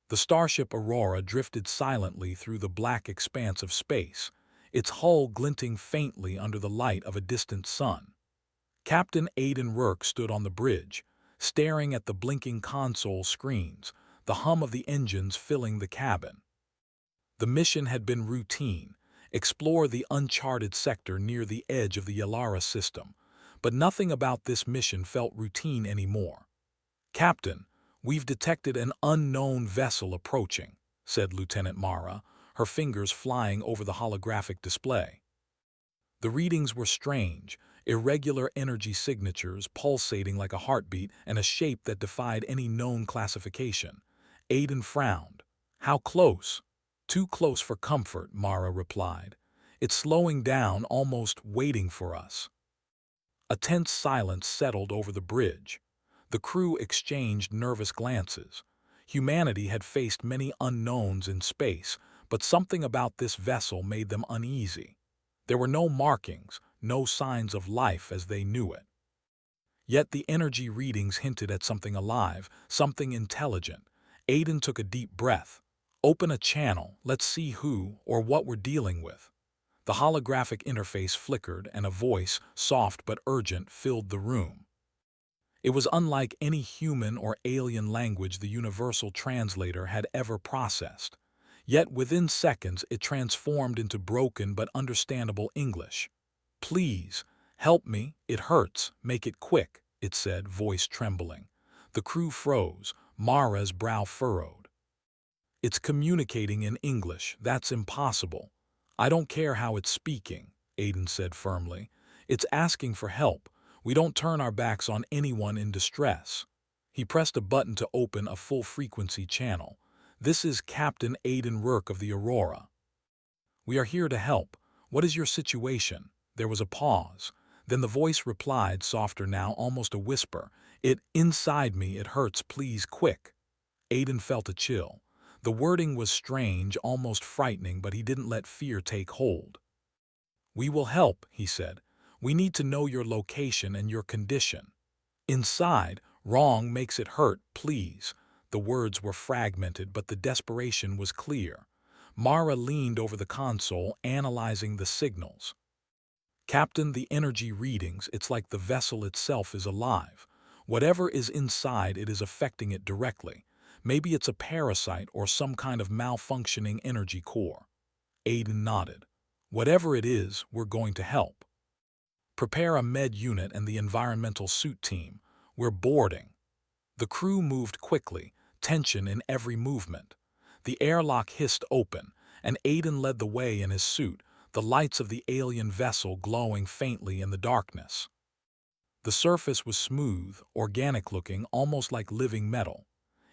The starship Aurora drifted silently through the black expanse of space, its hull glinting faintly under the light of a distant sun. Captain Aidan Rourke stood on the bridge, staring at the blinking console screens, the hum of the engines filling the cabin. The mission had been routine: explore the uncharted sector near the edge of the Yalara system, but nothing about this mission felt routine anymore. "Captain, we've detected an unknown vessel approaching," said Lieutenant Mara, her fingers flying over the holographic display. The readings were strange, irregular energy signatures pulsating like a heartbeat and a shape that defied any known classification. Aidan frowned. "How close?" "Too close for comfort," Mara replied. "It's slowing down, almost waiting for us." A tense silence settled over the bridge. The crew exchanged nervous glances. Humanity had faced many unknowns in space, but something about this vessel made them uneasy. There were no markings, no signs of life as they knew it. Yet the energy readings hinted at something alive, something intelligent. Aidan took a deep breath. "Open a channel, let's see who or what we're dealing with." The holographic interface flickered and a voice, soft but urgent, filled the room. It was unlike any human or alien language the universal translator had ever processed. Yet within seconds it transformed into broken but understandable English. "Please, help me, it hurts, make it quick," it said, voice trembling. The crew froze, Mara's brow furrowed. "It's communicating in English, that's impossible." "I don't care how it's speaking," Aidan said firmly. "It's asking for help. We don't turn our backs on anyone in distress." He pressed a button to open a full-frequency channel. "This is Captain Aidan Rourke of the Aurora. We are here to help. What is your situation?" There was a pause. Then the voice replied, softer now, almost a whisper. Inside me, it hurts, please, quick." Aidan felt a chill. The wording was strange, almost frightening, but he didn't let fear take hold. "We will help," he said. "We need to know your location and your condition." "Inside, wrong makes it hurt, please." The words were fragmented, but the desperation was clear. Mara leaned over the console, analyzing the signals. "Captain, the energy readings, it's like the vessel itself is alive. Whatever is inside it is affecting it directly. Maybe it's a parasite or some kind of malfunctioning energy core." Aidan nodded. "Whatever it is, we're going to help. Prepare a med unit and the environmental suit team. We're boarding." The crew moved quickly, tension in every movement. The airlock hissed open, and Aidan led the way in his suit, the lights of the alien vessel glowing faintly in the darkness. The surface was smooth, organic-looking, almost like living metal.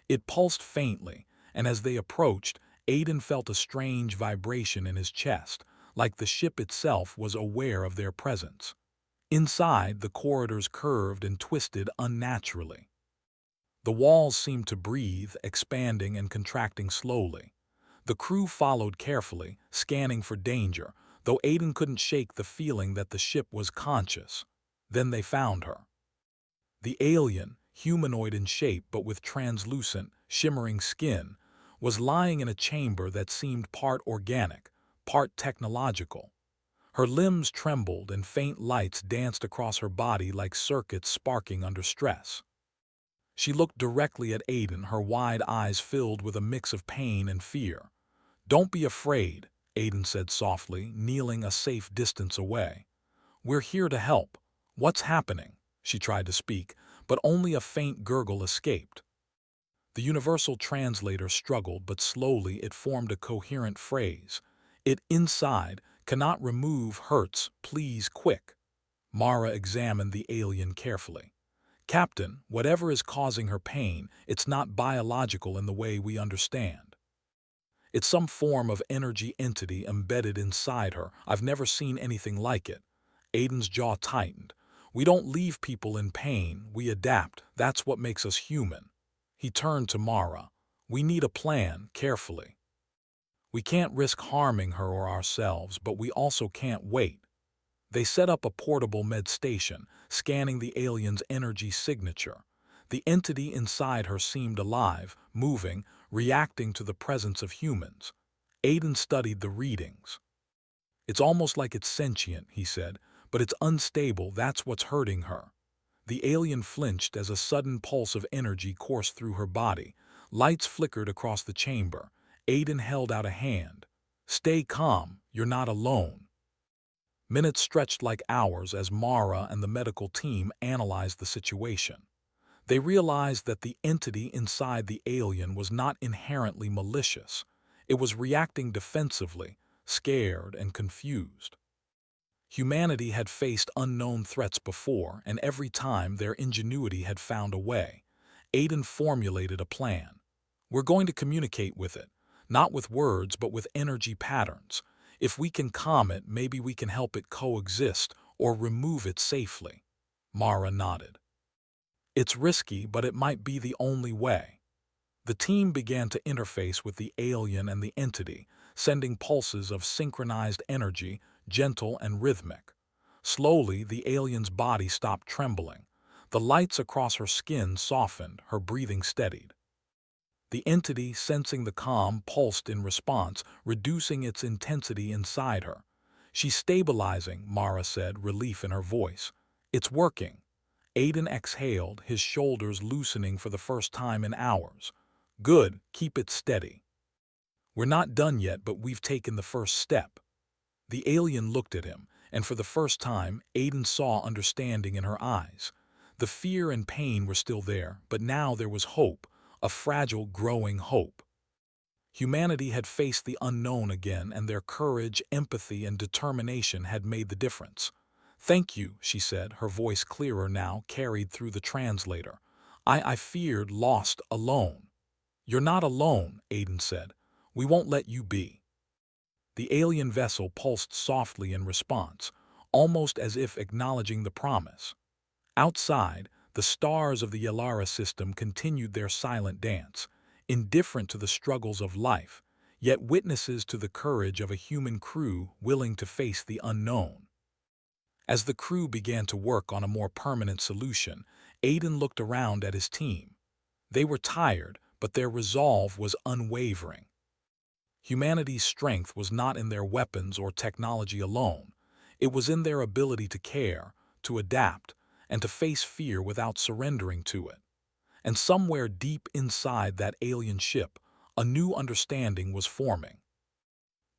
It pulsed faintly, and as they approached, Aidan felt a strange vibration in his chest, like the ship itself was aware of their presence. Inside, the corridors curved and twisted unnaturally. The walls seemed to breathe, expanding and contracting slowly. The crew followed carefully, scanning for danger, though Aidan couldn't shake the feeling that the ship was conscious. Then they found her. The alien, humanoid in shape but with translucent, shimmering skin, was lying in a chamber that seemed part organic, part technological. Her limbs trembled and faint lights danced across her body like circuits sparking under stress. She looked directly at Aidan, her wide eyes filled with a mix of pain and fear. "Don't be afraid," Aidan said softly, kneeling a safe distance away. "We're here to help. What's happening?" She tried to speak, but only a faint gurgle escaped. The universal translator struggled, but slowly it formed a coherent phrase. Inside, cannot remove, hurts, please, quick." Mara examined the alien carefully. "Captain, whatever is causing her pain, it's not biological in the way we understand. It's some form of energy entity embedded inside her. I've never seen anything like it." Aidan's jaw tightened. "We don't leave people in pain, we adapt. That's what makes us human." He turned to Mara. "We need a plan, carefully. We can't risk harming her or ourselves, but we also can't wait." They set up a portable med station, scanning the alien's energy signature. The entity inside her seemed alive, moving, reacting to the presence of humans. Aiden studied the readings. "It's almost like it's sentient," he said, "but it's unstable, that's what's hurting her." The alien flinched as a sudden pulse of energy coursed through her body. Lights flickered across the chamber. Aiden held out a hand. "Stay calm, you're not alone." Minutes stretched like hours as Mara and the medical team analyzed the situation. They realized that the entity inside the alien was not inherently malicious. It was reacting defensively, scared and confused. Humanity had faced unknown threats before, and every time their ingenuity had found a way. Aiden formulated a plan. "We're going to communicate with it, not with words but with energy patterns. If we can calm it, maybe we can help it coexist or remove it safely." Mara nodded. "It's risky, but it might be the only way." The team began to interface with the alien and the entity, sending pulses of synchronized energy, gentle and rhythmic. Slowly, the alien's body stopped trembling. The lights across her skin softened, her breathing steadied. The entity, sensing the calm, pulsed in response, reducing its intensity inside her. "She's stabilizing," Mara said, relief in her voice. "It's working." Aiden exhaled, his shoulders loosening for the first time in hours. "Good, keep it steady. We're not done yet, but we've taken the first step." The alien looked at him, and for the first time, Aiden saw understanding in her eyes. The fear and pain were still there, but now there was hope, a fragile, growing hope. Humanity had faced the unknown again, and their courage, empathy, and determination had made the difference. "Thank you," she said, her voice clearer now, carried through the translator. I feared lost alone." "You're not alone," Aiden said. "We won't let you be." The alien vessel pulsed softly in response, almost as if acknowledging the promise. Outside, the stars of the Yalara system continued their silent dance, indifferent to the struggles of life, yet witnesses to the courage of a human crew willing to face the unknown. As the crew began to work on a more permanent solution, Aiden looked around at his team. They were tired, but their resolve was unwavering. Humanity's strength was not in their weapons or technology alone. It was in their ability to care, to adapt, and to face fear without surrendering to it. And somewhere deep inside that alien ship, a new understanding was forming.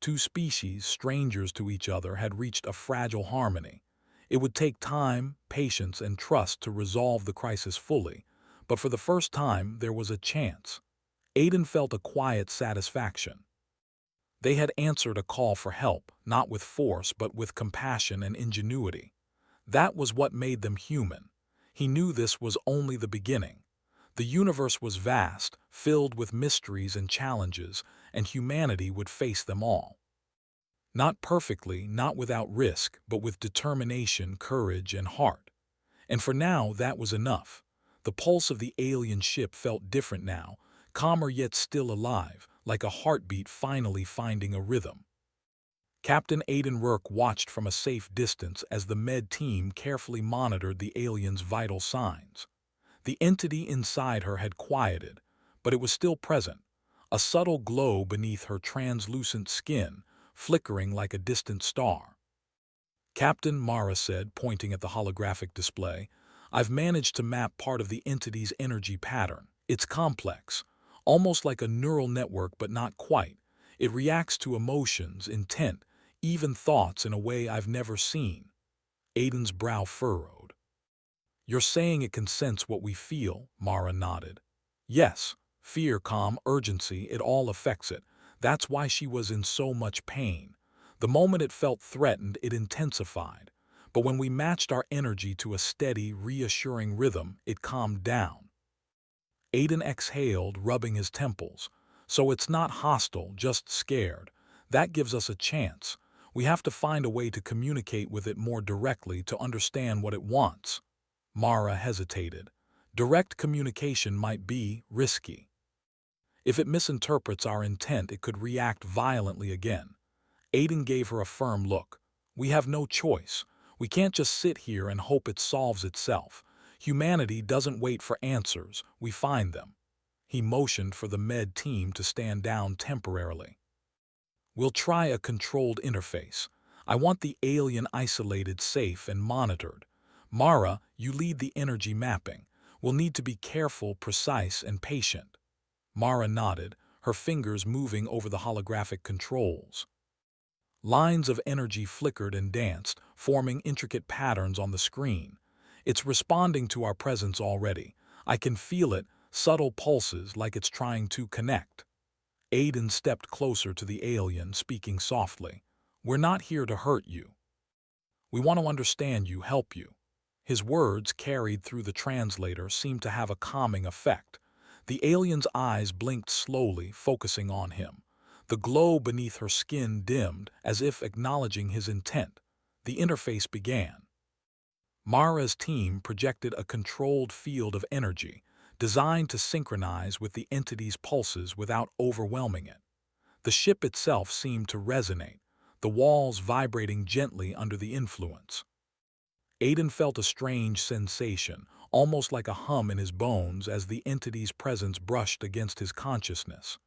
Two species, strangers to each other, had reached a fragile harmony. It would take time, patience, and trust to resolve the crisis fully, but for the first time there was a chance. Aiden felt a quiet satisfaction. They had answered a call for help, not with force but with compassion and ingenuity. That was what made them human. He knew this was only the beginning. The universe was vast, filled with mysteries and challenges, and humanity would face them all. Not perfectly, not without risk, but with determination, courage, and heart. And for now, that was enough. The pulse of the alien ship felt different now, calmer yet still alive, like a heartbeat finally finding a rhythm. Captain Aiden Rourke watched from a safe distance as the med team carefully monitored the alien's vital signs. The entity inside her had quieted, but it was still present, a subtle glow beneath her translucent skin, flickering like a distant star. "Captain," Mara said, pointing at the holographic display, "I've managed to map part of the entity's energy pattern. It's complex, almost like a neural network, but not quite. It reacts to emotions, intent, even thoughts in a way I've never seen." Aiden's brow furrowed. "You're saying it can sense what we feel?" Mara nodded. "Yes, fear, calm, urgency, it all affects it. That's why she was in so much pain. The moment it felt threatened, it intensified. But when we matched our energy to a steady, reassuring rhythm, it calmed down." Aiden exhaled, rubbing his temples. "So it's not hostile, just scared. That gives us a chance. We have to find a way to communicate with it more directly to understand what it wants." Mara hesitated. "Direct communication might be risky. If it misinterprets our intent, it could react violently again." Aiden gave her a firm look. "We have no choice. We can't just sit here and hope it solves itself. Humanity doesn't wait for answers, we find them." He motioned for the med team to stand down temporarily. We'll try a controlled interface. I want the alien isolated, safe, and monitored. Mara, you lead the energy mapping. We'll need to be careful, precise, and patient. Mara nodded, her fingers moving over the holographic controls. Lines of energy flickered and danced, forming intricate patterns on the screen. It's responding to our presence already. I can feel it, subtle pulses like it's trying to connect. Aiden stepped closer to the alien, speaking softly. We're not here to hurt you. We want to understand you, help you. His words, carried through the translator, seemed to have a calming effect. The alien's eyes blinked slowly, focusing on him. The glow beneath her skin dimmed, as if acknowledging his intent. The interface began. Mara's team projected a controlled field of energy, designed to synchronize with the entity's pulses without overwhelming it. The ship itself seemed to resonate, the walls vibrating gently under the influence. Aiden felt a strange sensation, almost like a hum in his bones as the entity's presence brushed against his consciousness.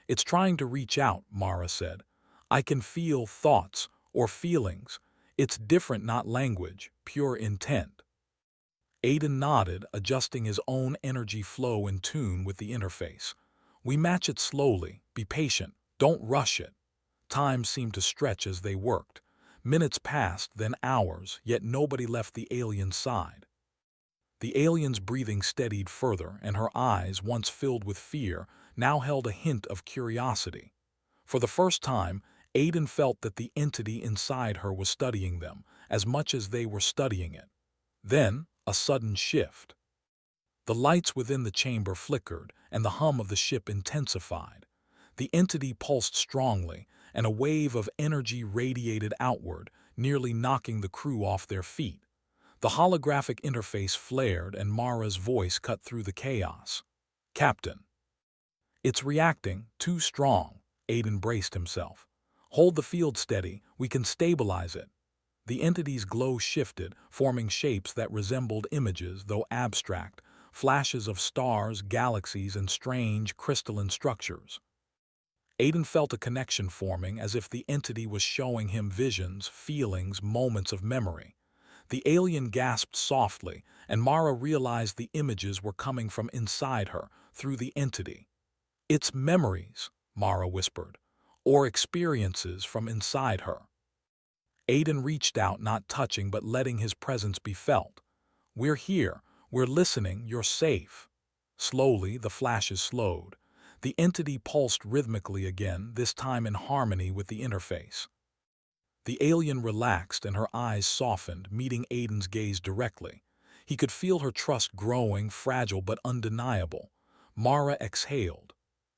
It's trying to reach out, Mara said. I can feel thoughts or feelings. It's different, not language, pure intent. Aiden nodded, adjusting his own energy flow in tune with the interface. We match it slowly. Be patient. Don't rush it. Time seemed to stretch as they worked. Minutes passed, then hours, yet nobody left the alien's side. The alien's breathing steadied further, and her eyes, once filled with fear, now held a hint of curiosity. For the first time, Aiden felt that the entity inside her was studying them, as much as they were studying it. Then, a sudden shift. The lights within the chamber flickered, and the hum of the ship intensified. The entity pulsed strongly, and a wave of energy radiated outward, nearly knocking the crew off their feet. The holographic interface flared, and Mara's voice cut through the chaos. Captain. It's reacting, too strong. Aiden braced himself. Hold the field steady, we can stabilize it. The entity's glow shifted, forming shapes that resembled images, though abstract, flashes of stars, galaxies, and strange crystalline structures. Aiden felt a connection forming, as if the entity was showing him visions, feelings, moments of memory. The alien gasped softly, and Mara realized the images were coming from inside her, through the entity. It's memories, Mara whispered, or experiences from inside her. Aiden reached out, not touching but letting his presence be felt. We're here, we're listening, you're safe. Slowly, the flashes slowed. The entity pulsed rhythmically again, this time in harmony with the interface. The alien relaxed and her eyes softened, meeting Aiden's gaze directly. He could feel her trust growing, fragile but undeniable. Mara exhaled.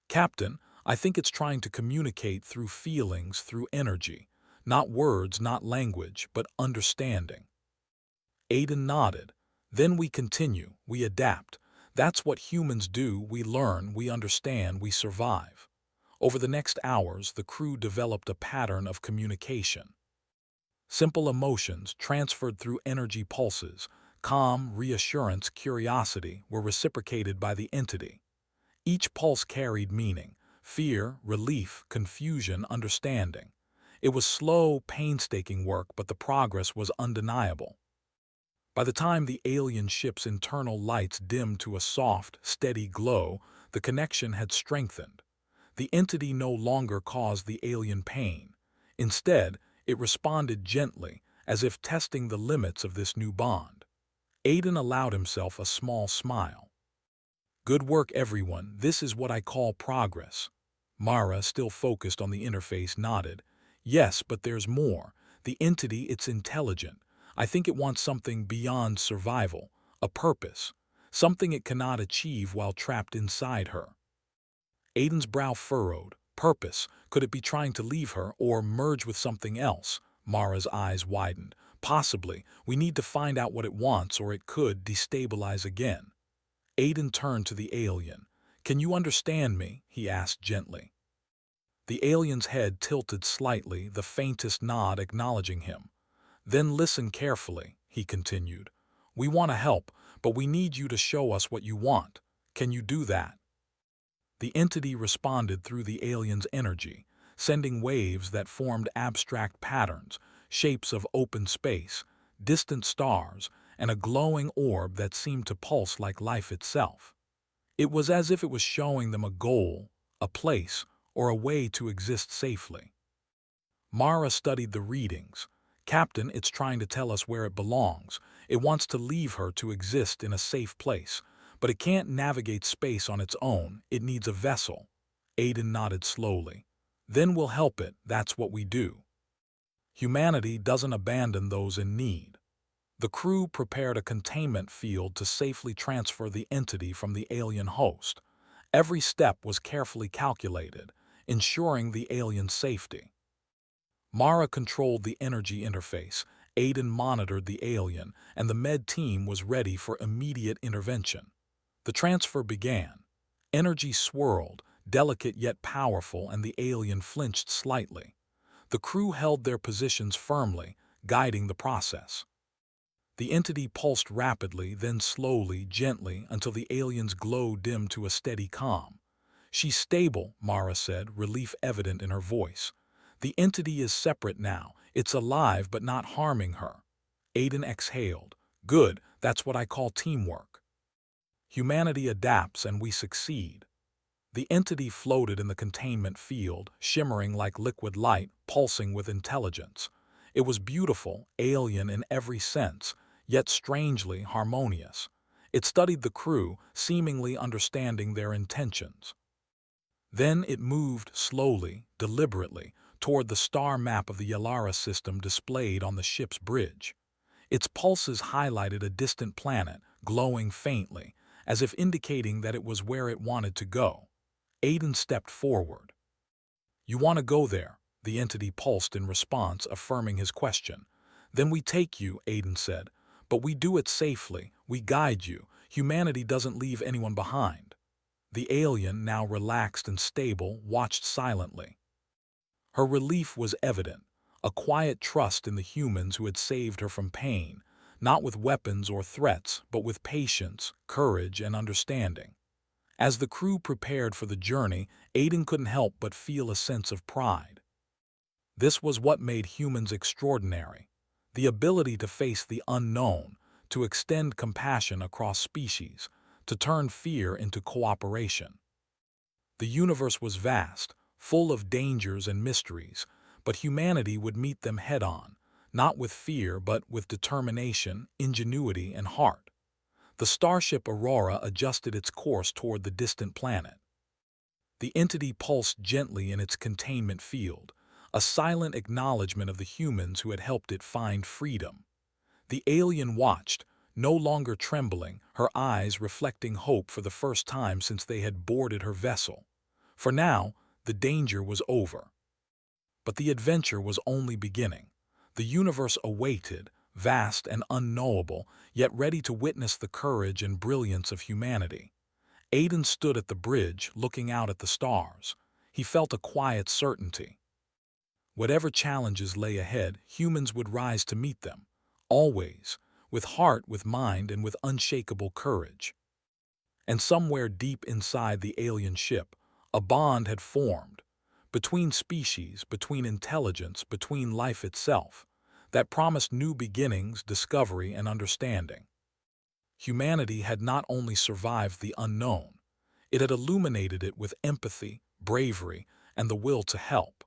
Captain, I think it's trying to communicate through feelings, through energy. Not words, not language, but understanding. Aiden nodded. Then we continue, we adapt. That's what humans do, we learn, we understand, we survive. Over the next hours, the crew developed a pattern of communication. Simple emotions, transferred through energy pulses, calm, reassurance, curiosity, were reciprocated by the entity. Each pulse carried meaning: fear, relief, confusion, understanding. It was slow, painstaking work, but the progress was undeniable. By the time the alien ship's internal lights dimmed to a soft, steady glow, the connection had strengthened. The entity no longer caused the alien pain. Instead, it responded gently, as if testing the limits of this new bond. Aiden allowed himself a small smile. Good work, everyone. This is what I call progress. Mara, still focused on the interface, nodded. Yes, but there's more. The entity, it's intelligent. I think it wants something beyond survival, a purpose, something it cannot achieve while trapped inside her. Aiden's brow furrowed. Purpose. Could it be trying to leave her or merge with something else? Mara's eyes widened. Possibly. We need to find out what it wants, or it could destabilize again. Aiden turned to the alien. Can you understand me? He asked gently. The alien's head tilted slightly, the faintest nod acknowledging him. Then listen carefully, he continued. We want to help, but we need you to show us what you want. Can you do that? The entity responded through the alien's energy, sending waves that formed abstract patterns, shapes of open space, distant stars, and a glowing orb that seemed to pulse like life itself. It was as if it was showing them a goal, a place, or a way to exist safely. Mara studied the readings. Captain, it's trying to tell us where it belongs. It wants to leave her to exist in a safe place, but it can't navigate space on its own. It needs a vessel. Aiden nodded slowly. Then we'll help it. That's what we do. Humanity doesn't abandon those in need. The crew prepared a containment field to safely transfer the entity from the alien host. Every step was carefully calculated, ensuring the alien's safety. Mara controlled the energy interface, Aiden monitored the alien, and the med team was ready for immediate intervention. The transfer began. Energy swirled, delicate yet powerful, and the alien flinched slightly. The crew held their positions firmly, guiding the process. The entity pulsed rapidly, then slowly, gently, until the alien's glow dimmed to a steady calm. "She's stable," Mara said, relief evident in her voice. "The entity is separate now. It's alive but not harming her." Aiden exhaled. "Good, that's what I call teamwork. Humanity adapts and we succeed." The entity floated in the containment field, shimmering like liquid light, pulsing with intelligence. It was beautiful, alien in every sense, yet strangely harmonious. It studied the crew, seemingly understanding their intentions. Then it moved slowly, deliberately, toward the star map of the Yalara system displayed on the ship's bridge. Its pulses highlighted a distant planet, glowing faintly, as if indicating that it was where it wanted to go. Aiden stepped forward. "You want to go there?" The entity pulsed in response, affirming his question. "Then we take you," Aiden said. "But we do it safely. We guide you. Humanity doesn't leave anyone behind." The alien, now relaxed and stable, watched silently. Her relief was evident, a quiet trust in the humans who had saved her from pain, not with weapons or threats, but with patience, courage, and understanding. As the crew prepared for the journey, Aiden couldn't help but feel a sense of pride. This was what made humans extraordinary: the ability to face the unknown, to extend compassion across species, to turn fear into cooperation. The universe was vast, full of dangers and mysteries, but humanity would meet them head-on, not with fear but with determination, ingenuity, and heart. The starship Aurora adjusted its course toward the distant planet. The entity pulsed gently in its containment field, a silent acknowledgement of the humans who had helped it find freedom. The alien watched, no longer trembling, her eyes reflecting hope for the first time since they had boarded her vessel. For now, the danger was over. But the adventure was only beginning. The universe awaited, vast and unknowable, yet ready to witness the courage and brilliance of humanity. Aiden stood at the bridge, looking out at the stars. He felt a quiet certainty. Whatever challenges lay ahead, humans would rise to meet them. Always, with heart, with mind, and with unshakable courage. And somewhere deep inside the alien ship, a bond had formed. Between species, between intelligence, between life itself, that promised new beginnings, discovery, and understanding. Humanity had not only survived the unknown, it had illuminated it with empathy, bravery, and the will to help.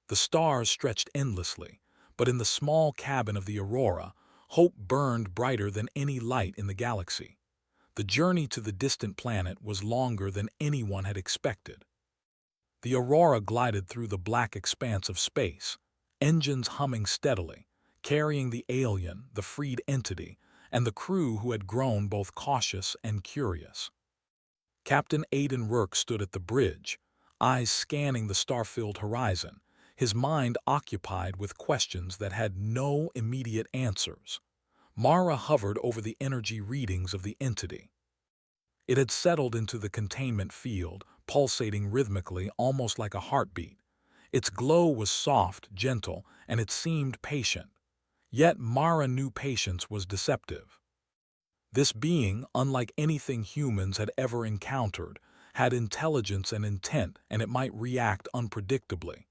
The stars stretched endlessly, but in the small cabin of the Aurora, hope burned brighter than any light in the galaxy. The journey to the distant planet was longer than anyone had expected. The Aurora glided through the black expanse of space, engines humming steadily, carrying the alien, the freed entity, and the crew who had grown both cautious and curious. Captain Aiden Rourke stood at the bridge, eyes scanning the star-filled horizon, his mind occupied with questions that had no immediate answers. Mara hovered over the energy readings of the entity. It had settled into the containment field, pulsating rhythmically, almost like a heartbeat. Its glow was soft, gentle, and it seemed patient. Yet Mara knew patience was deceptive. This being, unlike anything humans had ever encountered, had intelligence and intent, and it might react unpredictably.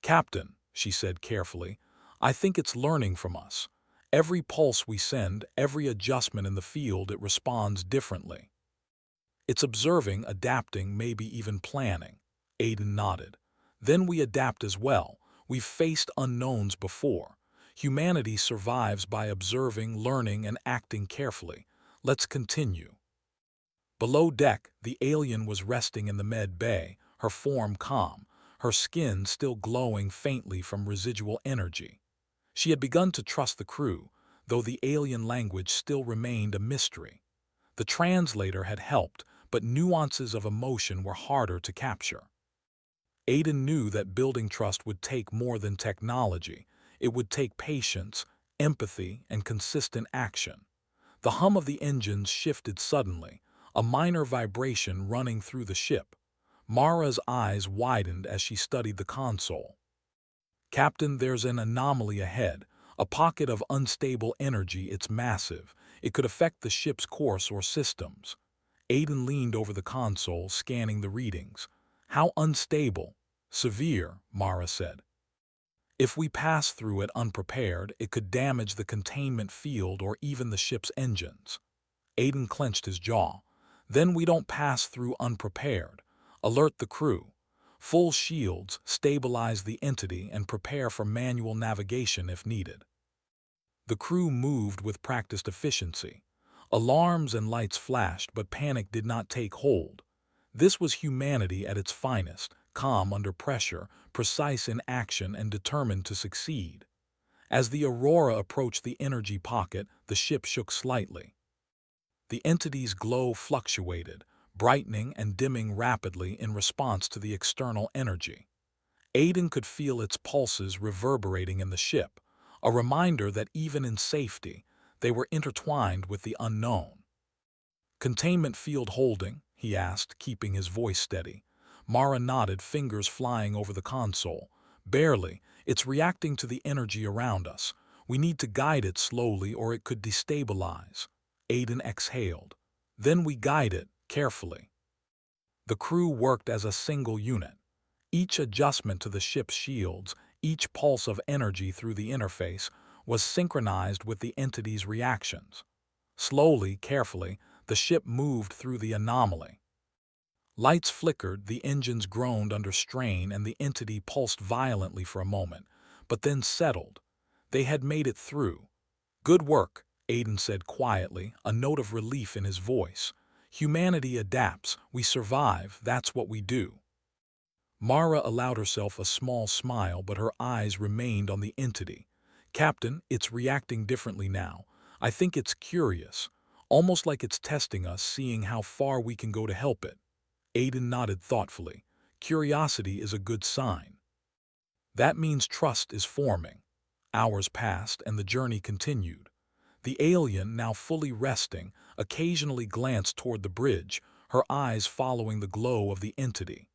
"Captain," she said carefully, "I think it's learning from us. Every pulse we send, every adjustment in the field, it responds differently. It's observing, adapting, maybe even planning." Aiden nodded. "Then we adapt as well. We've faced unknowns before. Humanity survives by observing, learning, and acting carefully. Let's continue." Below deck, the alien was resting in the med bay, her form calm, her skin still glowing faintly from residual energy. She had begun to trust the crew, though the alien language still remained a mystery. The translator had helped, but nuances of emotion were harder to capture. Aiden knew that building trust would take more than technology. It would take patience, empathy, and consistent action. The hum of the engines shifted suddenly, a minor vibration running through the ship. Mara's eyes widened as she studied the console. "Captain, there's an anomaly ahead, a pocket of unstable energy. It's massive. It could affect the ship's course or systems." Aiden leaned over the console, scanning the readings. "How unstable?" "Severe," Mara said. "If we pass through it unprepared, it could damage the containment field or even the ship's engines." Aiden clenched his jaw. "Then we don't pass through unprepared. Alert the crew. Full shields, stabilize the entity, and prepare for manual navigation if needed." The crew moved with practiced efficiency. Alarms and lights flashed, but panic did not take hold. This was humanity at its finest, calm under pressure, precise in action, and determined to succeed. As the Aurora approached the energy pocket, the ship shook slightly. The entity's glow fluctuated, brightening and dimming rapidly in response to the external energy. Aiden could feel its pulses reverberating in the ship, a reminder that even in safety, they were intertwined with the unknown. "Containment field holding?" he asked, keeping his voice steady. Mara nodded, fingers flying over the console. "Barely. It's reacting to the energy around us. We need to guide it slowly or it could destabilize." Aiden exhaled. "Then we guide it, carefully." The crew worked as a single unit. Each adjustment to the ship's shields, each pulse of energy through the interface, was synchronized with the entity's reactions. Slowly, carefully, the ship moved through the anomaly. Lights flickered, the engines groaned under strain, and the entity pulsed violently for a moment, but then settled. They had made it through. "Good work," Aiden said quietly, a note of relief in his voice. "Humanity adapts. We survive. That's what we do." Mara allowed herself a small smile, but her eyes remained on the entity. "Captain, it's reacting differently now. I think it's curious, almost like it's testing us, seeing how far we can go to help it." Aiden nodded thoughtfully. "Curiosity is a good sign. That means trust is forming." Hours passed, and the journey continued. The alien, now fully resting, occasionally glanced toward the bridge, her eyes following the glow of the entity.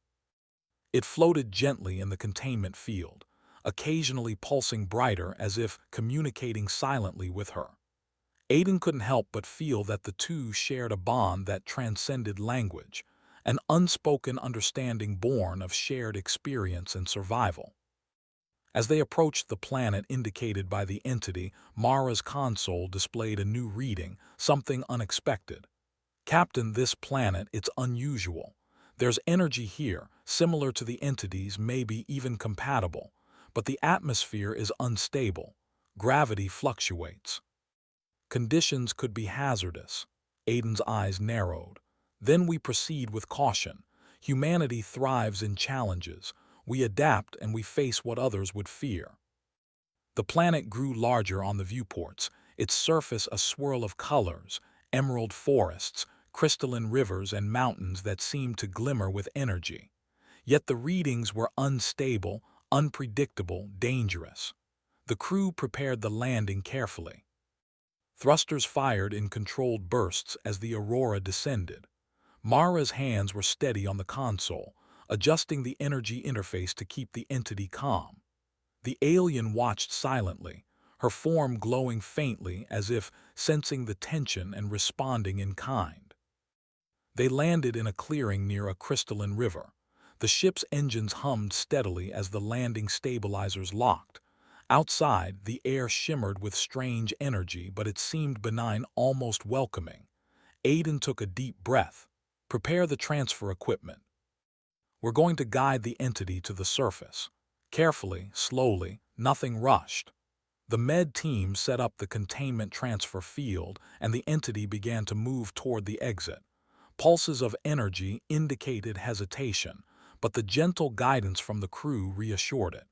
It floated gently in the containment field, occasionally pulsing brighter as if communicating silently with her. Aiden couldn't help but feel that the two shared a bond that transcended language, an unspoken understanding born of shared experience and survival. As they approached the planet indicated by the entity, Mara's console displayed a new reading, something unexpected. "Captain, this planet, it's unusual. There's energy here, similar to the entities, maybe even compatible, but the atmosphere is unstable. Gravity fluctuates. Conditions could be hazardous." Aiden's eyes narrowed. "Then we proceed with caution. Humanity thrives in challenges. We adapt and we face what others would fear." The planet grew larger on the viewports, its surface a swirl of colors, emerald forests, crystalline rivers, and mountains that seemed to glimmer with energy. Yet the readings were unstable, unpredictable, dangerous. The crew prepared the landing carefully. Thrusters fired in controlled bursts as the Aurora descended. Mara's hands were steady on the console, adjusting the energy interface to keep the entity calm. The alien watched silently, her form glowing faintly as if sensing the tension and responding in kind. They landed in a clearing near a crystalline river. The ship's engines hummed steadily as the landing stabilizers locked. Outside, the air shimmered with strange energy, but it seemed benign, almost welcoming. Aiden took a deep breath. Prepare the transfer equipment. We're going to guide the entity to the surface. Carefully, slowly, nothing rushed. The med team set up the containment transfer field, and the entity began to move toward the exit. Pulses of energy indicated hesitation, but the gentle guidance from the crew reassured it.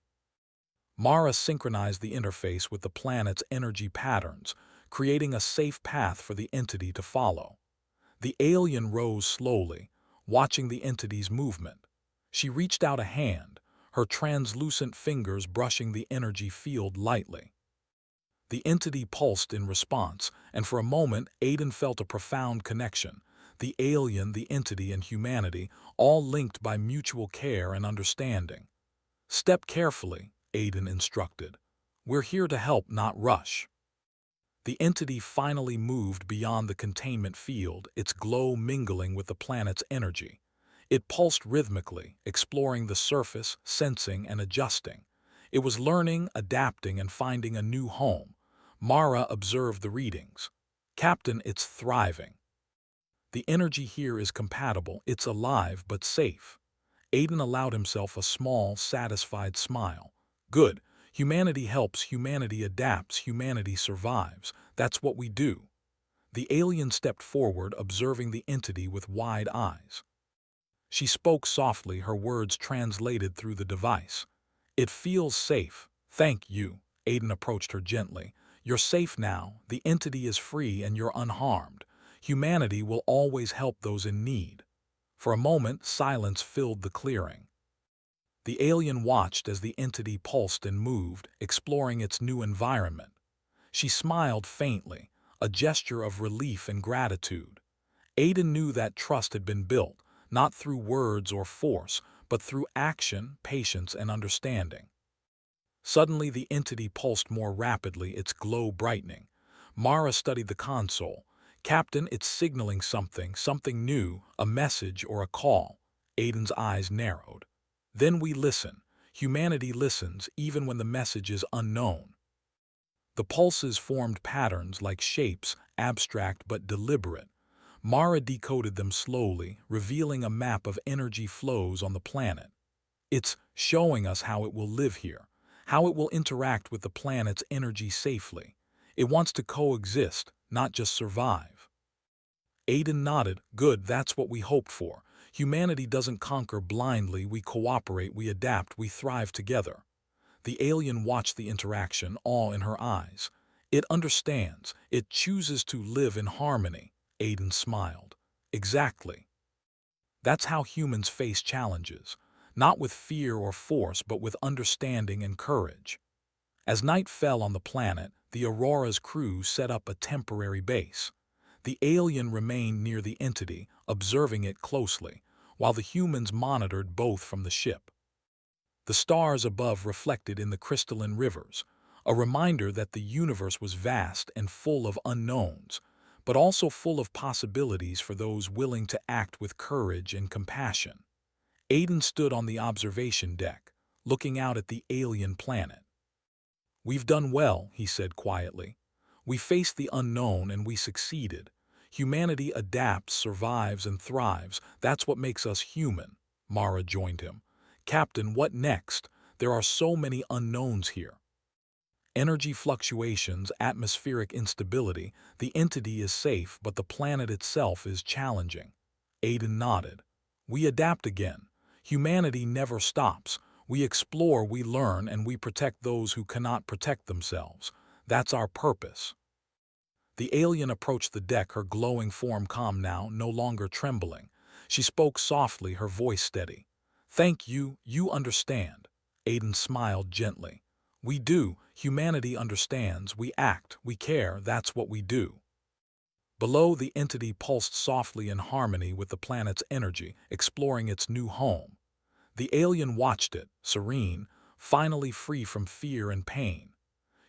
Mara synchronized the interface with the planet's energy patterns, creating a safe path for the entity to follow. The alien rose slowly, watching the entity's movement. She reached out a hand, her translucent fingers brushing the energy field lightly. The entity pulsed in response, and for a moment Aiden felt a profound connection. The alien, the entity, and humanity, all linked by mutual care and understanding. Step carefully, Aiden instructed. We're here to help, not rush. The entity finally moved beyond the containment field, its glow mingling with the planet's energy. It pulsed rhythmically, exploring the surface, sensing and adjusting. It was learning, adapting, and finding a new home. Mara observed the readings. Captain, it's thriving. The energy here is compatible, it's alive but safe. Aiden allowed himself a small, satisfied smile. Good. Humanity helps, humanity adapts, humanity survives. That's what we do. The alien stepped forward, observing the entity with wide eyes. She spoke softly, her words translated through the device. It feels safe. Thank you. Aiden approached her gently. You're safe now, the entity is free, and you're unharmed. Humanity will always help those in need. For a moment, silence filled the clearing. The alien watched as the entity pulsed and moved, exploring its new environment. She smiled faintly, a gesture of relief and gratitude. Aiden knew that trust had been built, not through words or force, but through action, patience, and understanding. Suddenly, the entity pulsed more rapidly, its glow brightening. Mara studied the console. Captain, it's signaling something, something new, a message or a call. Aiden's eyes narrowed. Then we listen. Humanity listens, even when the message is unknown. The pulses formed patterns like shapes, abstract but deliberate. Mara decoded them slowly, revealing a map of energy flows on the planet. It's showing us how it will live here, how it will interact with the planet's energy safely. It wants to coexist, not just survive. Aiden nodded. Good, that's what we hoped for. Humanity doesn't conquer blindly, we cooperate, we adapt, we thrive together. The alien watched the interaction, awe in her eyes. It understands, it chooses to live in harmony. Aiden smiled. Exactly. That's how humans face challenges, not with fear or force, but with understanding and courage. As night fell on the planet, the Aurora's crew set up a temporary base. The alien remained near the entity, observing it closely, while the humans monitored both from the ship. The stars above reflected in the crystalline rivers, a reminder that the universe was vast and full of unknowns, but also full of possibilities for those willing to act with courage and compassion. Aiden stood on the observation deck, looking out at the alien planet. We've done well, he said quietly. We faced the unknown and we succeeded. Humanity adapts, survives, and thrives. That's what makes us human. Mara joined him. Captain, what next? There are so many unknowns here. Energy fluctuations, atmospheric instability. The entity is safe, but the planet itself is challenging. Aiden nodded. We adapt again. Humanity never stops. We explore, we learn, and we protect those who cannot protect themselves. That's our purpose. The alien approached the deck, her glowing form calm now, no longer trembling. She spoke softly, her voice steady. Thank you, you understand. Aiden smiled gently. We do. Humanity understands. We act. We care. That's what we do. Below, the entity pulsed softly in harmony with the planet's energy, exploring its new home. The alien watched it, serene, finally free from fear and pain.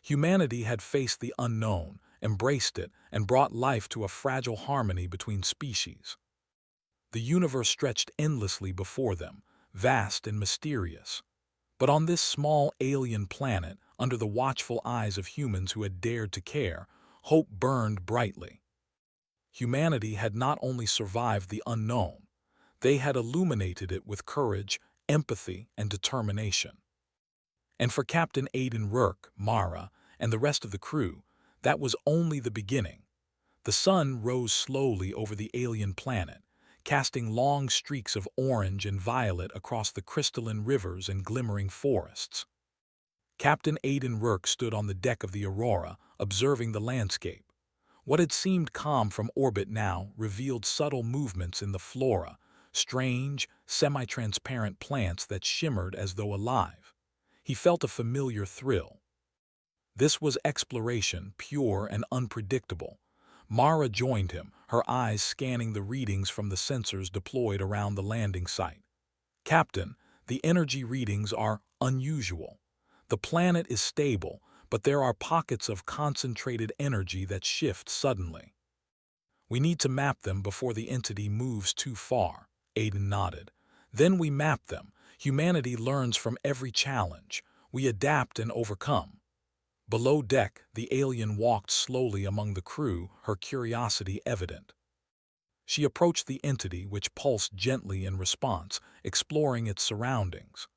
Humanity had faced the unknown, embraced it, and brought life to a fragile harmony between species. The universe stretched endlessly before them, vast and mysterious. But on this small alien planet, under the watchful eyes of humans who had dared to care, hope burned brightly. Humanity had not only survived the unknown, they had illuminated it with courage, empathy, and determination. And for Captain Aidan Rourke, Mara, and the rest of the crew, that was only the beginning. The sun rose slowly over the alien planet, casting long streaks of orange and violet across the crystalline rivers and glimmering forests. Captain Aidan Rourke stood on the deck of the Aurora, observing the landscape. What had seemed calm from orbit now revealed subtle movements in the flora, strange, semi-transparent plants that shimmered as though alive. He felt a familiar thrill. This was exploration, pure and unpredictable. Mara joined him, her eyes scanning the readings from the sensors deployed around the landing site. "Captain, the energy readings are unusual. The planet is stable, but there are pockets of concentrated energy that shift suddenly. We need to map them before the entity moves too far." Aidan nodded. "Then we map them. Humanity learns from every challenge. We adapt and overcome." Below deck, the alien walked slowly among the crew, her curiosity evident. She approached the entity, which pulsed gently in response, exploring its surroundings.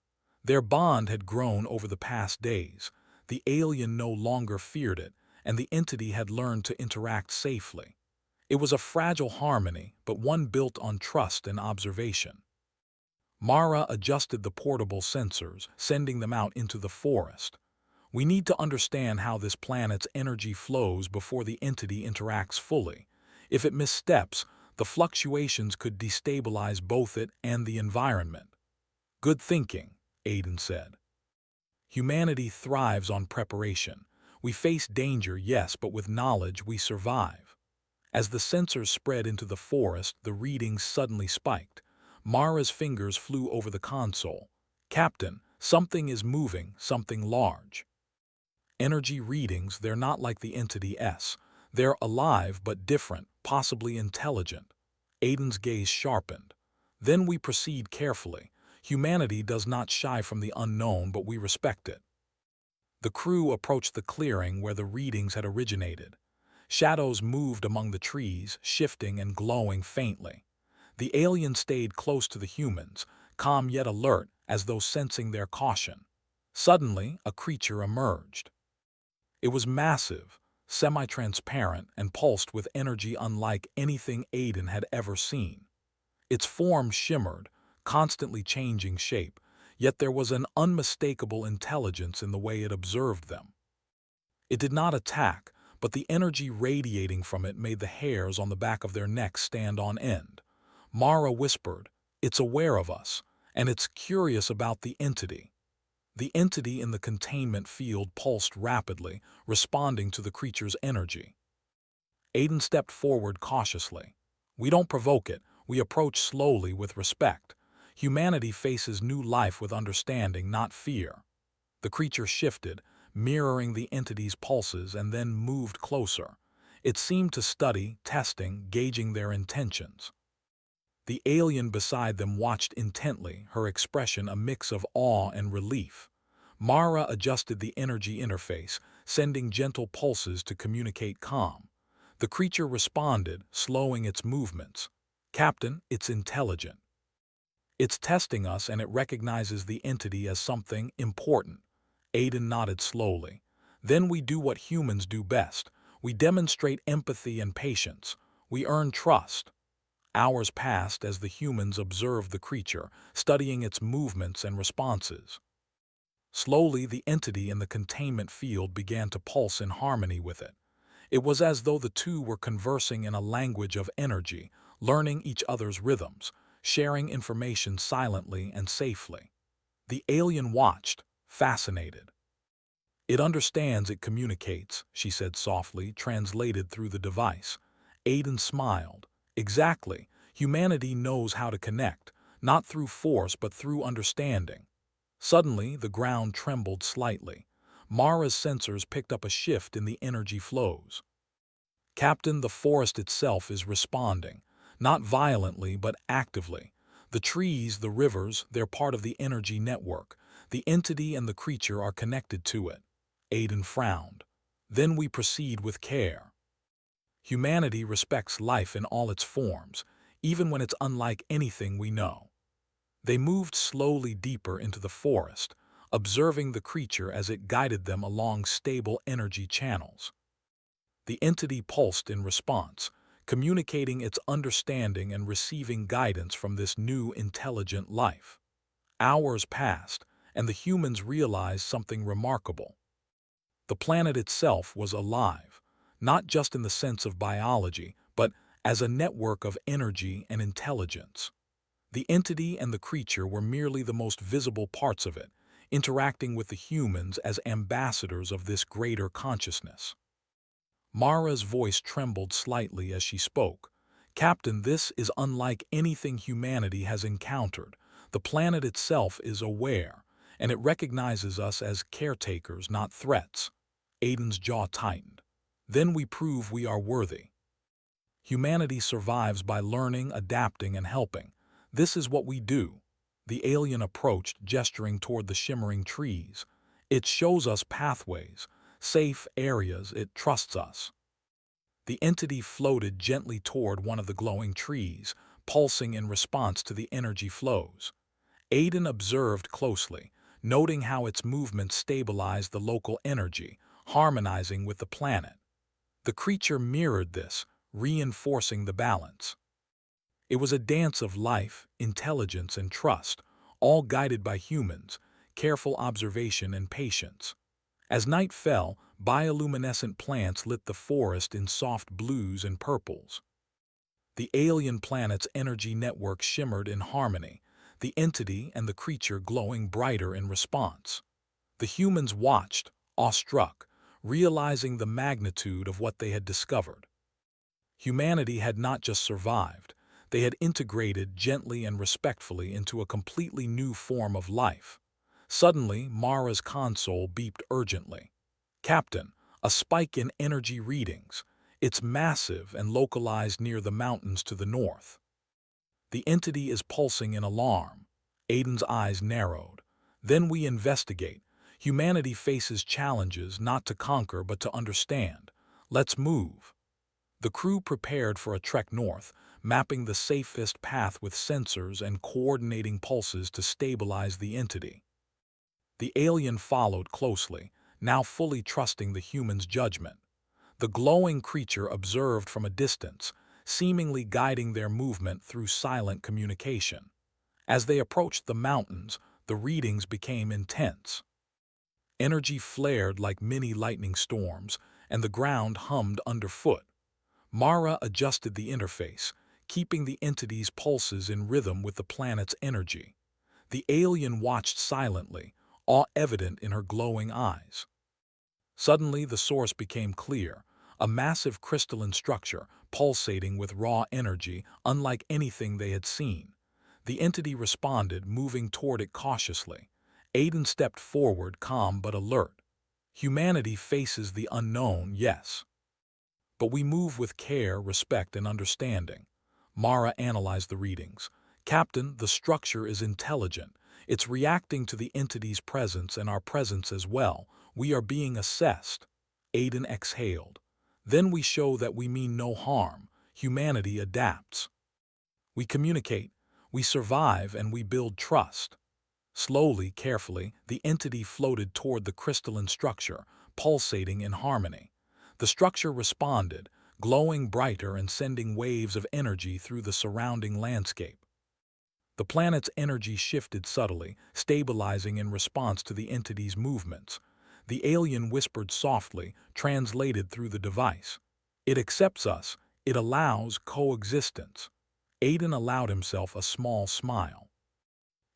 Their bond had grown over the past days. The alien no longer feared it, and the entity had learned to interact safely. It was a fragile harmony, but one built on trust and observation. Mara adjusted the portable sensors, sending them out into the forest. "We need to understand how this planet's energy flows before the entity interacts fully. If it missteps, the fluctuations could destabilize both it and the environment." "Good thinking," Aidan said. "Humanity thrives on preparation. We face danger, yes, but with knowledge we survive." As the sensors spread into the forest, the readings suddenly spiked. Mara's fingers flew over the console. "Captain, something is moving, something large." Energy readings, they're not like the entity S. They're alive but different, possibly intelligent. Aidan's gaze sharpened. "Then we proceed carefully. Humanity does not shy from the unknown, but we respect it." The crew approached the clearing where the readings had originated. Shadows moved among the trees, shifting and glowing faintly. The alien stayed close to the humans, calm yet alert, as though sensing their caution. Suddenly, a creature emerged. It was massive, semi-transparent, and pulsed with energy unlike anything Aidan had ever seen. Its form shimmered, constantly changing shape, yet there was an unmistakable intelligence in the way it observed them. It did not attack, but the energy radiating from it made the hairs on the back of their necks stand on end. Mara whispered, "It's aware of us, and it's curious about the entity." The entity in the containment field pulsed rapidly, responding to the creature's energy. Aidan stepped forward cautiously. "We don't provoke it, we approach slowly with respect. Humanity faces new life with understanding, not fear." The creature shifted, mirroring the entity's pulses, and then moved closer. It seemed to study, testing, gauging their intentions. The alien beside them watched intently, her expression a mix of awe and relief. Mara adjusted the energy interface, sending gentle pulses to communicate calm. The creature responded, slowing its movements. "Captain, it's intelligent. It's testing us, and it recognizes the entity as something important." Aidan nodded slowly. "Then we do what humans do best. We demonstrate empathy and patience. We earn trust." Hours passed as the humans observed the creature, studying its movements and responses. Slowly, the entity in the containment field began to pulse in harmony with it. It was as though the two were conversing in a language of energy, learning each other's rhythms, sharing information silently and safely. The alien watched, fascinated. "It understands, it communicates," she said softly, translated through the device. Aidan smiled. "Exactly. Humanity knows how to connect, not through force but through understanding." Suddenly, the ground trembled slightly. Mara's sensors picked up a shift in the energy flows. "Captain, the forest itself is responding. not violently but actively. The trees, the rivers, they're part of the energy network. The entity and the creature are connected to it. Aiden frowned. Then we proceed with care. Humanity respects life in all its forms, even when it's unlike anything we know. They moved slowly deeper into the forest, observing the creature as it guided them along stable energy channels. The entity pulsed in response, communicating its understanding and receiving guidance from this new intelligent life. Hours passed, and the humans realized something remarkable. The planet itself was alive, not just in the sense of biology, but as a network of energy and intelligence. The entity and the creature were merely the most visible parts of it, interacting with the humans as ambassadors of this greater consciousness. Mara's voice trembled slightly as she spoke. Captain, this is unlike anything humanity has encountered. The planet itself is aware, and it recognizes us as caretakers, not threats. Aiden's jaw tightened. Then we prove we are worthy. Humanity survives by learning, adapting, and helping. This is what we do. The alien approached, gesturing toward the shimmering trees. It shows us pathways, safe areas, it trusts us. The entity floated gently toward one of the glowing trees, pulsing in response to the energy flows. Aiden observed closely, noting how its movement stabilized the local energy, harmonizing with the planet. The creature mirrored this, reinforcing the balance. It was a dance of life, intelligence, and trust, all guided by humans, careful observation and patience. As night fell, bioluminescent plants lit the forest in soft blues and purples. The alien planet's energy network shimmered in harmony, the entity and the creature glowing brighter in response. The humans watched, awestruck, realizing the magnitude of what they had discovered. Humanity had not just survived, they had integrated gently and respectfully into a completely new form of life. Suddenly, Mara's console beeped urgently. Captain, a spike in energy readings. It's massive and localized near the mountains to the north. The entity is pulsing in alarm. Aiden's eyes narrowed. Then we investigate. Humanity faces challenges not to conquer but to understand. Let's move. The crew prepared for a trek north, mapping the safest path with sensors and coordinating pulses to stabilize the entity. The alien followed closely, now fully trusting the human's judgment. The glowing creature observed from a distance, seemingly guiding their movement through silent communication. As they approached the mountains, the readings became intense. Energy flared like mini lightning storms, and the ground hummed underfoot. Mara adjusted the interface, keeping the entity's pulses in rhythm with the planet's energy. The alien watched silently, awe evident in her glowing eyes. Suddenly, the source became clear, a massive crystalline structure pulsating with raw energy unlike anything they had seen. The entity responded, moving toward it cautiously. Aiden stepped forward, calm but alert. Humanity faces the unknown, yes. But we move with care, respect, and understanding. Mara analyzed the readings. Captain, the structure is intelligent. It's reacting to the entity's presence and our presence as well. We are being assessed. Aiden exhaled. Then we show that we mean no harm. Humanity adapts. We communicate, we survive, and we build trust. Slowly, carefully, the entity floated toward the crystalline structure, pulsating in harmony. The structure responded, glowing brighter and sending waves of energy through the surrounding landscape. The planet's energy shifted subtly, stabilizing in response to the entity's movements. The alien whispered softly, translated through the device. It accepts us. It allows coexistence. Aiden allowed himself a small smile.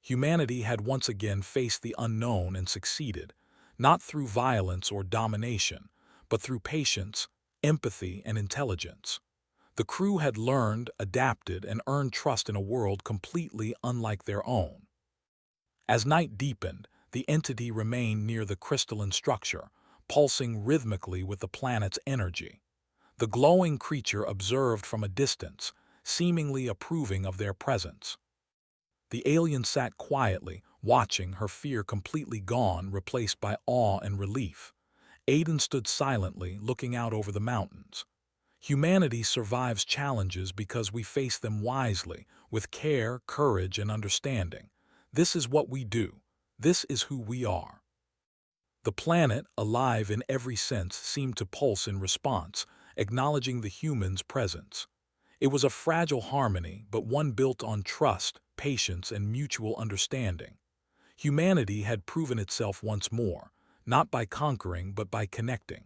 Humanity had once again faced the unknown and succeeded, not through violence or domination, but through patience, empathy, and intelligence. The crew had learned, adapted, and earned trust in a world completely unlike their own. As night deepened, the entity remained near the crystalline structure, pulsing rhythmically with the planet's energy. The glowing creature observed from a distance, seemingly approving of their presence. The alien sat quietly, watching, her fear completely gone, replaced by awe and relief. Aiden stood silently, looking out over the mountains. Humanity survives challenges because we face them wisely, with care, courage, and understanding. This is what we do. This is who we are. The planet, alive in every sense, seemed to pulse in response, acknowledging the human's presence. It was a fragile harmony, but one built on trust, patience, and mutual understanding. Humanity had proven itself once more, not by conquering but by connecting.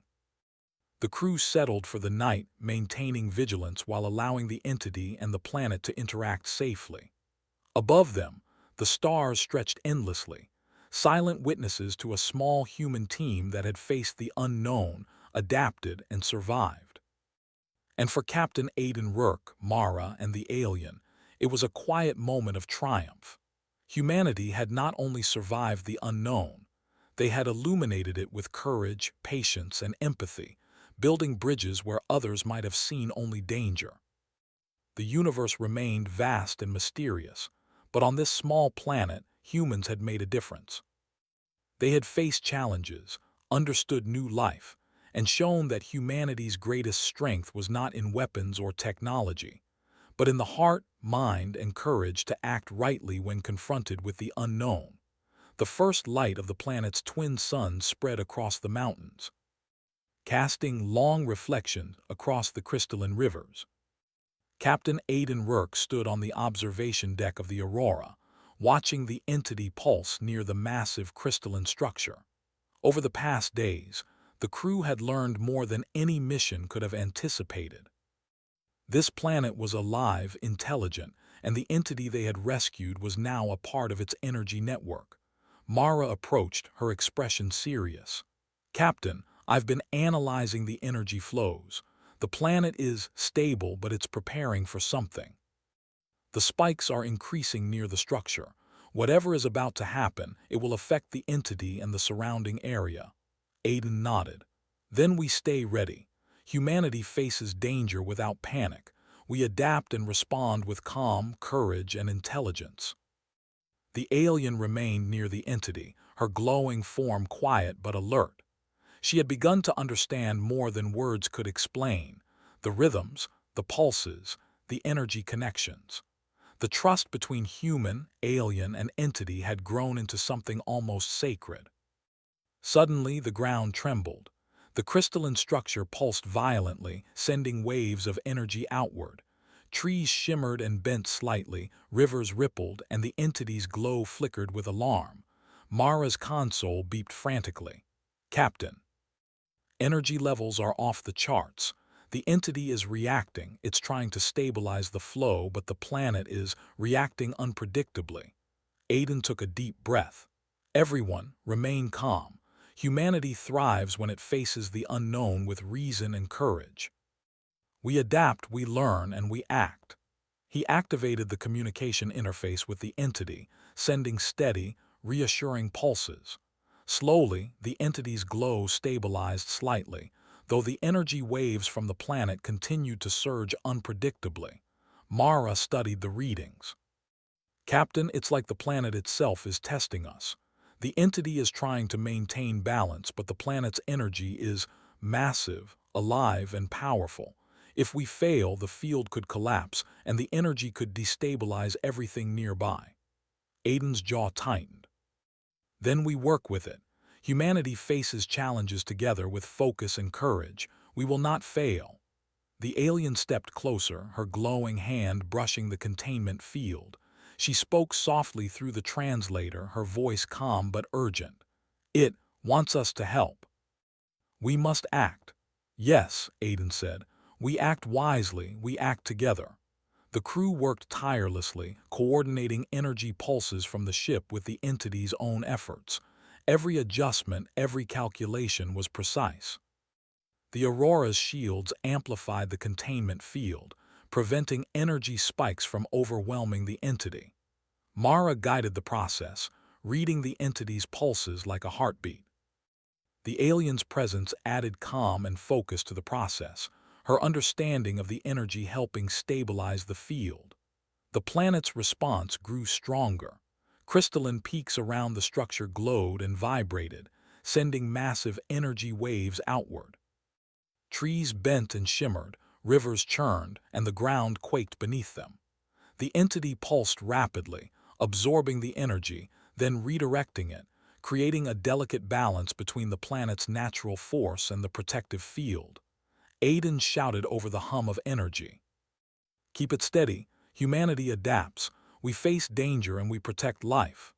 The crew settled for the night, maintaining vigilance while allowing the entity and the planet to interact safely. Above them, the stars stretched endlessly, silent witnesses to a small human team that had faced the unknown, adapted, and survived. And for Captain Aiden Rourke, Mara, and the alien, it was a quiet moment of triumph. Humanity had not only survived the unknown, they had illuminated it with courage, patience, and empathy, building bridges where others might have seen only danger. The universe remained vast and mysterious, but on this small planet, humans had made a difference. They had faced challenges, understood new life, and shown that humanity's greatest strength was not in weapons or technology, but in the heart, mind, and courage to act rightly when confronted with the unknown. The first light of the planet's twin suns spread across the mountains, casting long reflections across the crystalline rivers. Captain Aiden Rourke stood on the observation deck of the Aurora, watching the entity pulse near the massive crystalline structure. Over the past days, the crew had learned more than any mission could have anticipated. This planet was alive, intelligent, and the entity they had rescued was now a part of its energy network. Mara approached, her expression serious. "Captain, I've been analyzing the energy flows. The planet is stable, but it's preparing for something. The spikes are increasing near the structure. Whatever is about to happen, it will affect the entity and the surrounding area." Aiden nodded. "Then we stay ready. Humanity faces danger without panic. We adapt and respond with calm, courage, and intelligence." The alien remained near the entity, her glowing form quiet but alert. She had begun to understand more than words could explain: the rhythms, the pulses, the energy connections. The trust between human, alien, and entity had grown into something almost sacred. Suddenly, the ground trembled. The crystalline structure pulsed violently, sending waves of energy outward. Trees shimmered and bent slightly, rivers rippled, and the entity's glow flickered with alarm. Mara's console beeped frantically. "Captain, energy levels are off the charts. The entity is reacting. It's trying to stabilize the flow, but the planet is reacting unpredictably." Aiden took a deep breath. "Everyone, remain calm. Humanity thrives when it faces the unknown with reason and courage. We adapt, we learn, and we act." He activated the communication interface with the entity, sending steady, reassuring pulses. Slowly, the entity's glow stabilized slightly, though the energy waves from the planet continued to surge unpredictably. Mara studied the readings. "Captain, it's like the planet itself is testing us. The entity is trying to maintain balance, but the planet's energy is massive, alive, and powerful. If we fail, the field could collapse, and the energy could destabilize everything nearby." Aiden's jaw tightened. "Then we work with it. Humanity faces challenges together with focus and courage. We will not fail." The alien stepped closer, her glowing hand brushing the containment field. She spoke softly through the translator, her voice calm but urgent. "It wants us to help. We must act." "Yes," Aiden said. "We act wisely, we act together." The crew worked tirelessly, coordinating energy pulses from the ship with the entity's own efforts. Every adjustment, every calculation was precise. The Aurora's shields amplified the containment field, preventing energy spikes from overwhelming the entity. Mara guided the process, reading the entity's pulses like a heartbeat. The alien's presence added calm and focus to the process. her understanding of the energy helping stabilize the field. The planet's response grew stronger. Crystalline peaks around the structure glowed and vibrated, sending massive energy waves outward. Trees bent and shimmered, rivers churned, and the ground quaked beneath them. The entity pulsed rapidly, absorbing the energy, then redirecting it, creating a delicate balance between the planet's natural force and the protective field. Aiden shouted over the hum of energy. "Keep it steady. Humanity adapts. We face danger and we protect life."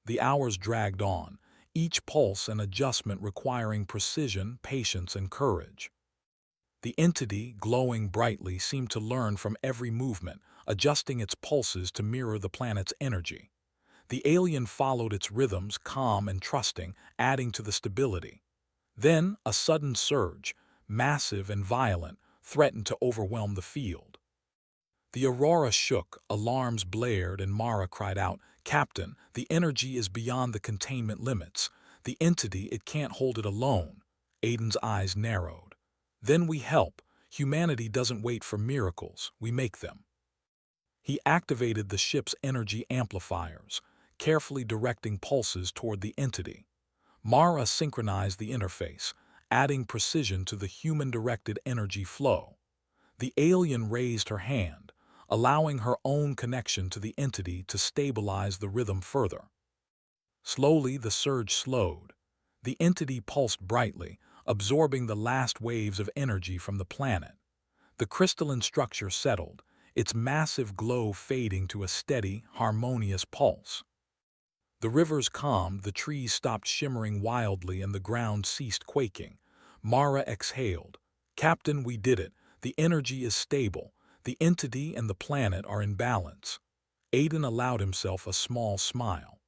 The hours dragged on, each pulse an adjustment requiring precision, patience, and courage. The entity, glowing brightly, seemed to learn from every movement, adjusting its pulses to mirror the planet's energy. The alien followed its rhythms, calm and trusting, adding to the stability. Then, a sudden surge, massive and violent, threatened to overwhelm the field. The aurora shook, alarms blared, and Mara cried out, "Captain, the energy is beyond the containment limits. The entity, it can't hold it alone." Aiden's eyes narrowed. "Then we help. Humanity doesn't wait for miracles, we make them." He activated the ship's energy amplifiers, carefully directing pulses toward the entity. Mara synchronized the interface, adding precision to the human-directed energy flow. The alien raised her hand, allowing her own connection to the entity to stabilize the rhythm further. Slowly, the surge slowed. The entity pulsed brightly, absorbing the last waves of energy from the planet. The crystalline structure settled, its massive glow fading to a steady, harmonious pulse. The rivers calmed, the trees stopped shimmering wildly, and the ground ceased quaking. Mara exhaled. "Captain, we did it. The energy is stable. The entity and the planet are in balance." Aiden allowed himself a small smile.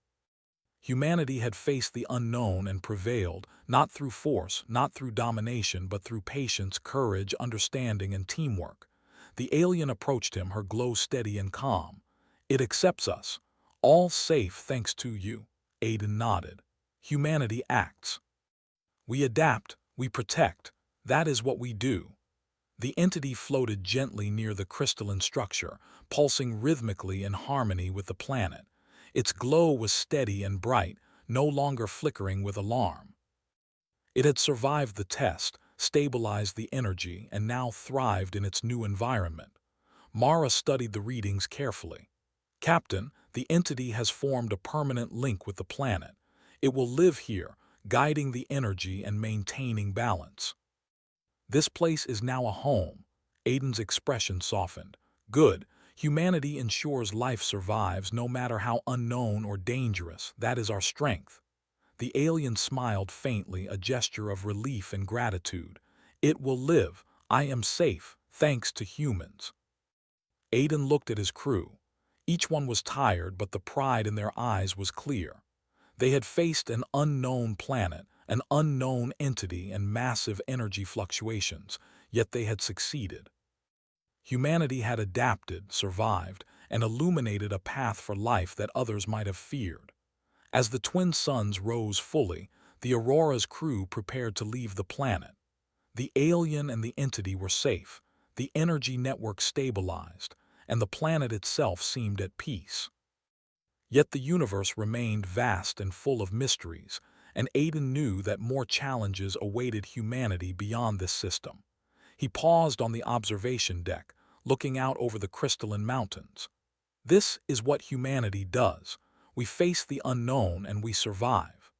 Humanity had faced the unknown and prevailed, not through force, not through domination, but through patience, courage, understanding, and teamwork. The alien approached him, her glow steady and calm. "It accepts us. All safe thanks to you." Aiden nodded. "Humanity acts. We adapt, we protect. That is what we do." The entity floated gently near the crystalline structure, pulsing rhythmically in harmony with the planet. Its glow was steady and bright, no longer flickering with alarm. It had survived the test, stabilized the energy, and now thrived in its new environment. Mara studied the readings carefully. "Captain, the entity has formed a permanent link with the planet. It will live here, guiding the energy and maintaining balance." "This place is now a home." Aiden's expression softened. "Good. Humanity ensures life survives no matter how unknown or dangerous. That is our strength." The alien smiled faintly, a gesture of relief and gratitude. "It will live. I am safe, thanks to humans." Aiden looked at his crew. Each one was tired, but the pride in their eyes was clear. They had faced an unknown planet, an unknown entity, and massive energy fluctuations, yet they had succeeded. Humanity had adapted, survived, and illuminated a path for life that others might have feared. As the twin suns rose fully, the Aurora's crew prepared to leave the planet. The alien and the entity were safe, the energy network stabilized, and the planet itself seemed at peace. Yet the universe remained vast and full of mysteries, and Aiden knew that more challenges awaited humanity beyond this system. He paused on the observation deck, looking out over the crystalline mountains. "This is what humanity does. We face the unknown and we survive.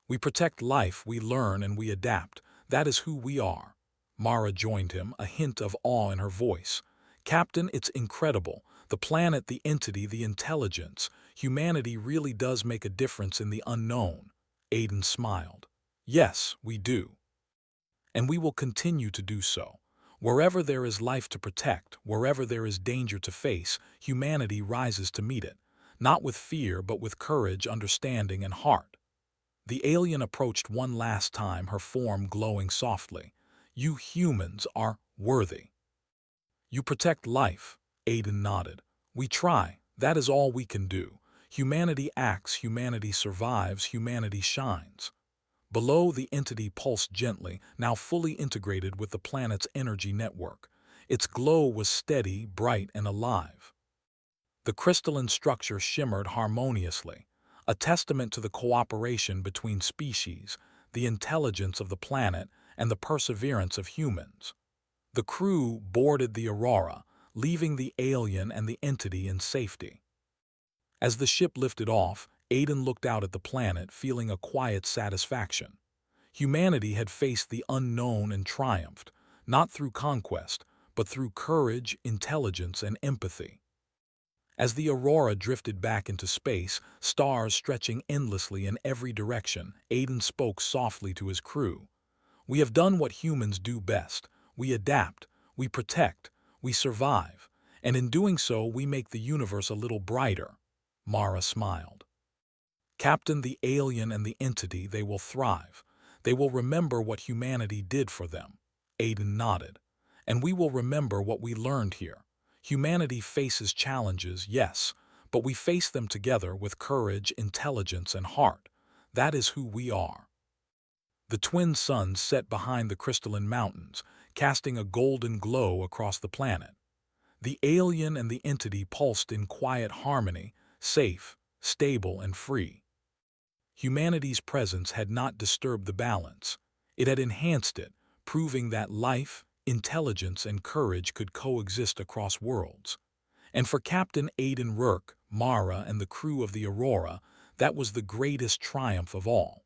We protect life, we learn, and we adapt. That is who we are." Mara joined him, a hint of awe in her voice. "Captain, it's incredible. The planet, the entity, the intelligence. Humanity really does make a difference in the unknown." Aiden smiled. "Yes, we do. And we will continue to do so. Wherever there is life to protect, wherever there is danger to face, humanity rises to meet it, not with fear but with courage, understanding, and heart." The alien approached one last time, her form glowing softly. "You humans are worthy. You protect life." Aiden nodded. "We try. That is all we can do. Humanity acts, humanity survives, humanity shines." Below, the entity pulsed gently, now fully integrated with the planet's energy network. Its glow was steady, bright, and alive. The crystalline structure shimmered harmoniously, a testament to the cooperation between species, the intelligence of the planet, and the perseverance of humans. The crew boarded the Aurora, leaving the alien and the entity in safety. As the ship lifted off, Aiden looked out at the planet, feeling a quiet satisfaction. Humanity had faced the unknown and triumphed, not through conquest, but through courage, intelligence, and empathy. As the Aurora drifted back into space, stars stretching endlessly in every direction, Aiden spoke softly to his crew. "We have done what humans do best. We adapt, we protect, we survive, and in doing so we make the universe a little brighter." Mara smiled. "Captain, the alien and the entity, they will thrive. They will remember what humanity did for them." Aiden nodded. "And we will remember what we learned here. Humanity faces challenges, yes, but we face them together with courage, intelligence, and heart. That is who we are." The twin suns set behind the crystalline mountains, casting a golden glow across the planet. The alien and the entity pulsed in quiet harmony, safe, stable, and free. Humanity's presence had not disturbed the balance. It had enhanced it, proving that life, intelligence, and courage could coexist across worlds. And for Captain Aiden Rourke, Mara, and the crew of the Aurora, that was the greatest triumph of all.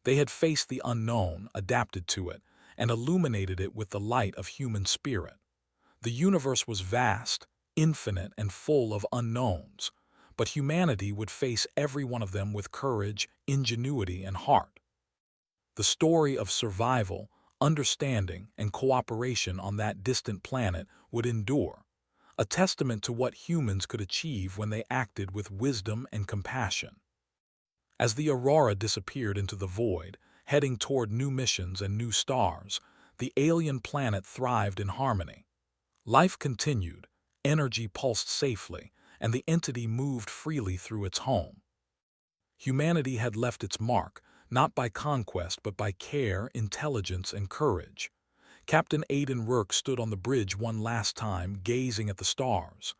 They had faced the unknown, adapted to it, and illuminated it with the light of human spirit. The universe was vast, infinite, and full of unknowns, but humanity would face every one of them with courage, ingenuity, and heart. The story of survival, understanding, and cooperation on that distant planet would endure, a testament to what humans could achieve when they acted with wisdom and compassion. As the Aurora disappeared into the void, heading toward new missions and new stars, the alien planet thrived in harmony. Life continued, energy pulsed safely, and the entity moved freely through its home. Humanity had left its mark, not by conquest but by care, intelligence, and courage. Captain Aiden Rourke stood on the bridge one last time, gazing at the stars.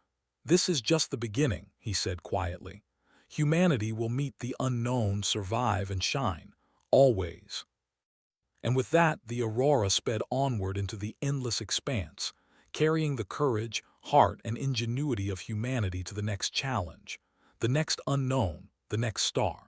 "This is just the beginning," he said quietly. "Humanity will meet the unknown, survive, and shine, always." And with that, the Aurora sped onward into the endless expanse, carrying the courage, heart, and ingenuity of humanity to the next challenge, the next unknown, the next star.